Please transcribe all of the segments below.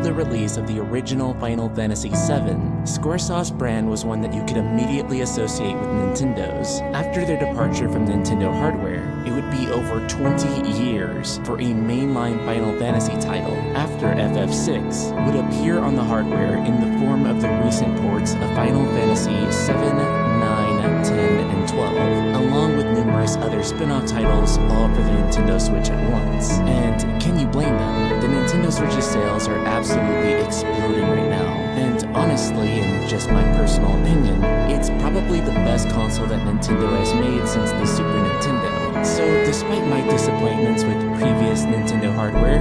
the release of the original Final Fantasy VII, Squaresoft's brand was one that you could immediately associate with Nintendo's. After their departure from Nintendo hardware, it would be over 20 years for a mainline Final Fantasy title, after FF6, would appear on the hardware in the form of the recent ports of Final Fantasy VII, 9, 10, and 12, along with numerous other spin-off titles, all for the Nintendo Switch at once. And can you blame them? The Nintendo Switch's sales are absolutely exploding right now, and honestly, in just my personal opinion, it's probably the best console that Nintendo has made since the Super Nintendo. So despite my disappointments with previous Nintendo hardware,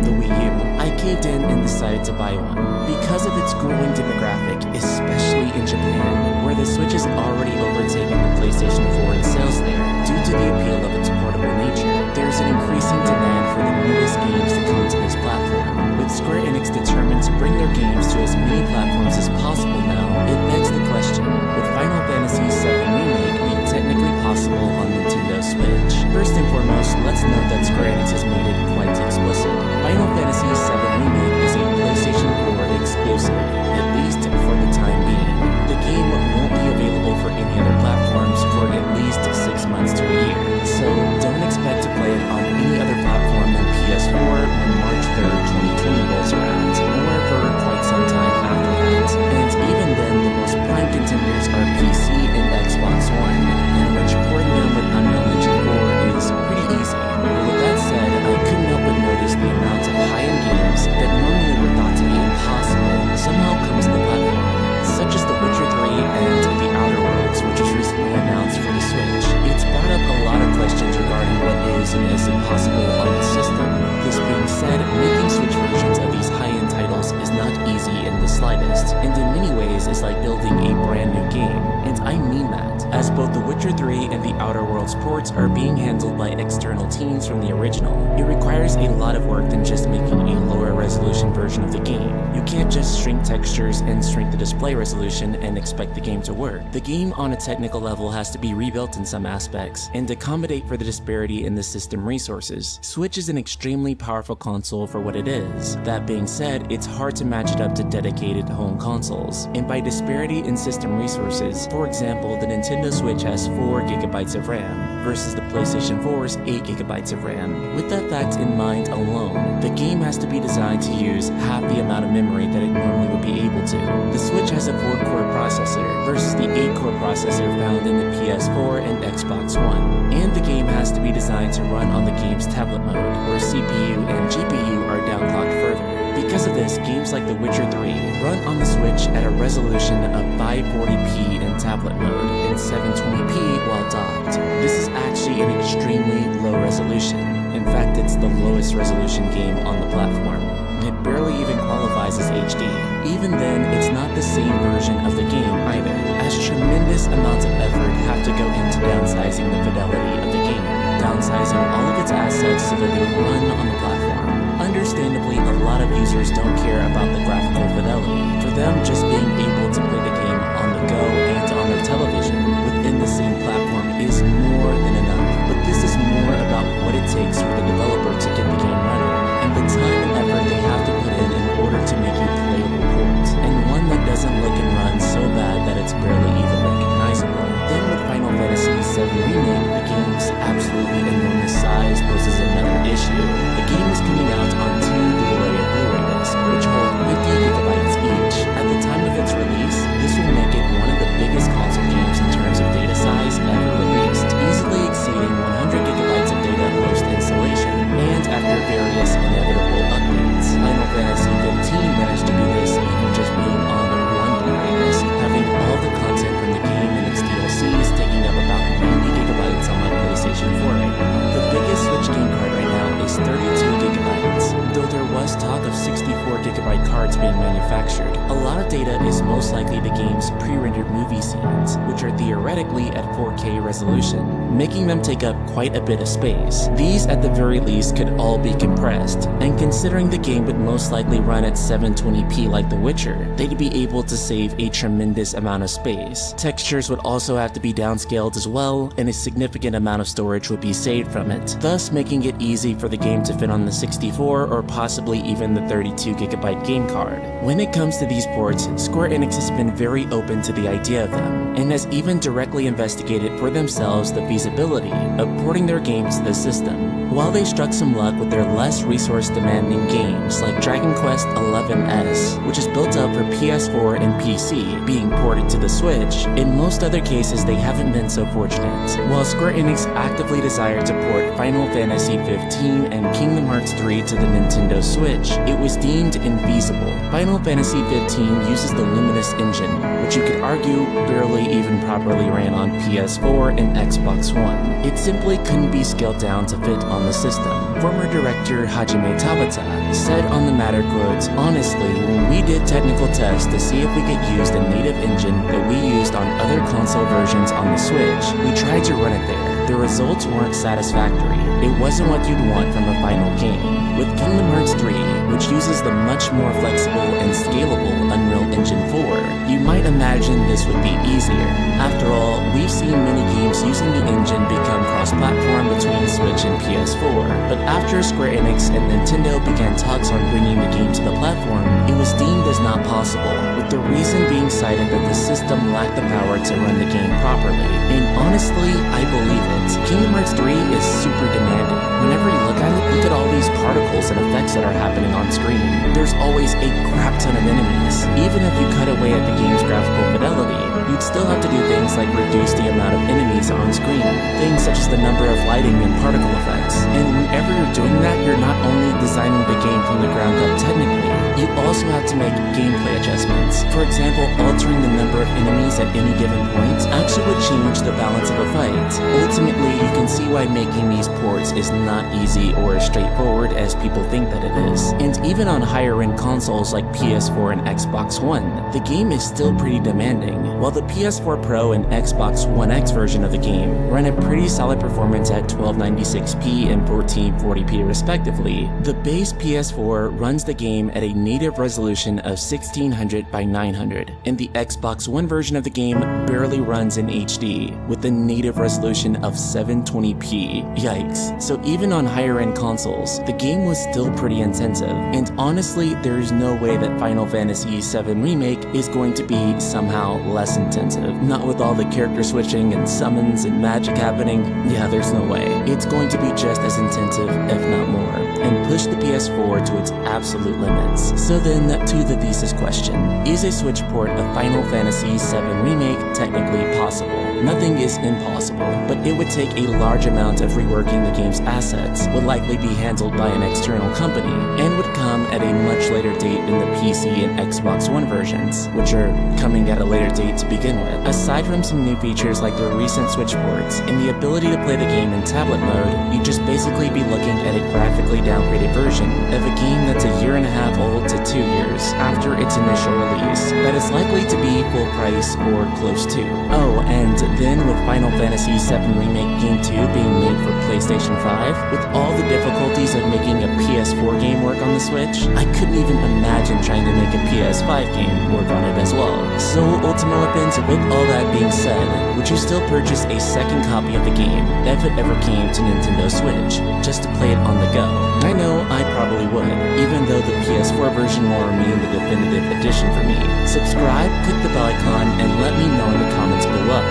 the Wii U, I caved in and decided to buy one. Because of its growing demographic, especially in Japan, where the Switch has already overtaken the PlayStation 4 in sales there, due to the appeal of its portable nature, there's an increasing demand for the newest games to come to this platform. With Square Enix determined to bring their games to as many platforms as possible now, it begs the question, would Final Fantasy VII Remake be technically possible on Nintendo Switch? First and foremost, let's note that Square Enix has made it quite explicit. Final Fantasy VII Remake is a PlayStation 4 exclusive, at least for the time being. The game won't be available for any other platforms for at least 6 months to a year, so don't expect to play it on any other platform than PS4 when March 3rd, 2020 rolls around, or for quite some time after that. And even then, the most prime contenders are PC and Xbox One, in which porting them with Unreal Engine 4 is pretty easy. But with that said, I couldn't help but notice the amount of high-end games that normally were thought to be impossible somehow comes to the platform, such as The Witcher 3 and The Outer Worlds, which was recently announced for the Switch. It's brought up a lot of questions regarding what is and isn't possible on the system. This being said, making Switch versions of these high-end titles is not easy in the slightest, and in many ways is like building a brand new game, and I mean that, as both The Witcher 3 and The Outer Worlds ports are being handled by external teams from the original. It requires a lot of work than just making a lower resolution version of the game. You can't just shrink textures and shrink the display resolution and expect the game to work. The game on a technical level has to be rebuilt in some aspects, and accommodate for the disparity in the system resources. Switch is an extremely powerful console for what it is. That being said, it's hard to match it up to dedicated home consoles. And by disparity in system resources, for example, the Nintendo Switch has 4 GB of RAM versus the PlayStation 4's 8 GB of RAM. With that fact in mind alone, the game has to be designed to use half the amount of memory that it normally would be able to. The Switch has a 4-core processor versus the 8-core processor found in the PS4 and Xbox One. And the game has to be designed to run on the game's tablet mode, where CPU and GPU are downclocked further. Because of this, games like The Witcher 3 run on the Switch at a resolution of 540p in tablet mode and 720p while docked. This is actually an extremely low resolution. In fact, it's the lowest resolution game on the platform. It barely even qualifies as HD. Even then, it's not the same version of the game either, as tremendous amounts of effort have to go into downsizing the fidelity of the game, downsizing all of its assets so that they run on the platform. Understandably, a lot of users don't care about the graphical fidelity. For them, just being able to play the game on the go and on their television within the same platform is more than enough. But this is more about what it takes for the developer to get the game running, and the time and effort they have to put in order to make a playable port, and one that doesn't look and run so bad that it's barely even recognizable. Then with Final Fantasy VII Remake, the game's absolutely enormous size poses another issue. The game is coming out on 2 Blu-ray and Blu-ray discs, which hold 50 gigabytes each. At the time of its release, this will make it one of the biggest console games in terms of data size ever released, easily exceeding 100 gigabytes of data post-installation, and after various inevitable updates. Final Fantasy XV managed to do this even just being on 1 Blu-ray disc, having all the content from the game and its DLCs taking up about 90 gigabytes on my PlayStation 4 right now. The biggest Switch game card right now is 32 gigabytes, though there was talk of 64 gigabyte cards being manufactured. A lot of data is most likely the game's pre-rendered movie scenes, which are theoretically at 4K resolution, making them take up quite a bit of space. These at the very least could all be compressed, and considering the game would most likely run at 720p like The Witcher, they'd be able to save a tremendous amount of space. Textures would also have to be downscaled as well, and a significant amount of storage would be saved from it, thus making it easy for the game to fit on the 64 or possibly even the 32 GB gigabyte game card. When it comes to these ports, Square Enix has been very open to the idea of them, and has even directly investigated for themselves the feasibility of porting their games to the system. While they struck some luck with their less resource-demanding games like Dragon Quest XI's, which is built up for PS4 and PC, being ported to the Switch, in most other cases they haven't been so fortunate. While Square Enix actively desired to port Final Fantasy XV and Kingdom Hearts 3 to the Nintendo Switch, it was deemed infeasible. Final Fantasy XV uses the Luminous engine, which you could argue barely even properly ran on PS4 and Xbox One. It simply couldn't be scaled down to fit on the system. Former director Hajime Tabata said on the matter, quotes, "Honestly, when we did technical tests to see if we could use the native engine that we used on other console versions on the Switch, we tried to run it there. The results weren't satisfactory. It wasn't what you'd want from a final game." With Kingdom Hearts 3, which uses the much more flexible and scalable Unreal Engine 4, you might imagine this would be easier. After all, we've seen many games using the engine become cross-platform between Switch and PS4, but after Square Enix and Nintendo began talks on bringing the game to the platform, it was deemed as not possible, with the reason being cited that the system lacked the power to run the game properly. And honestly, I believe it. Kingdom Hearts 3 is super demanding. Whenever you look at it, look at all these particles and effects that are happening on screen. There's always a crap ton of enemies. Even if you cut away at the game's graphical fidelity, you'd still have to do things like reduce the amount of enemies on screen, things such as the number of lighting and particle effects. And whenever you're doing that, you're not only designing the game from the ground up technically, you also have to make gameplay adjustments. For example, altering the number of enemies at any given point actually would change the balance of a fight. Ultimately, you can see why making these ports is not easy or as straightforward as people think that it is. And even on higher-end consoles like PS4 and Xbox One, the game is still pretty demanding. While the PS4 Pro and Xbox One X version of the game run a pretty solid performance at 1296p and 1440p respectively, the base PS4 runs the game at a native resolution of 1600 by 900, and the Xbox One version of the game barely runs in HD, with a native resolution of 720p. Yikes. So even on higher end consoles, the game was still pretty intensive, and honestly, there is no way that Final Fantasy VII Remake is going to be somehow less intensive. Not with all the character switching and summons and magic happening. Yeah, there's no way. It's going to be just as intensive, if not more, and push the PS4 to its absolute limits. So then, to the thesis question. Is a Switch port of Final Fantasy VII Remake technically possible? Nothing is impossible, but it would take a large amount of reworking the game's assets, would likely be handled by an external company, and would come at a much later date than the PC and Xbox One versions, which are coming at a later date to begin with. Aside from some new features like the recent Switch ports and the ability to play the game in tablet mode, you'd just basically be looking at a graphically downgraded version of a game that's a year and a half old to 2 years after its initial release, that is likely to be full price or close to. Oh, and then with Final Fantasy VII Remake Game 2 being made for PlayStation 5, with all the difficulties of making a PS4 game work on the Switch, I couldn't even imagine trying to make a PS5 game work on it as well. So Ultima Weapons, with all that being said, would you still purchase a second copy of the game if it ever came to Nintendo Switch, just to play it on the go? I know I probably would, even though the PS4 version will remain the definitive edition for me. Subscribe, click the bell icon, and let me know in the comments below.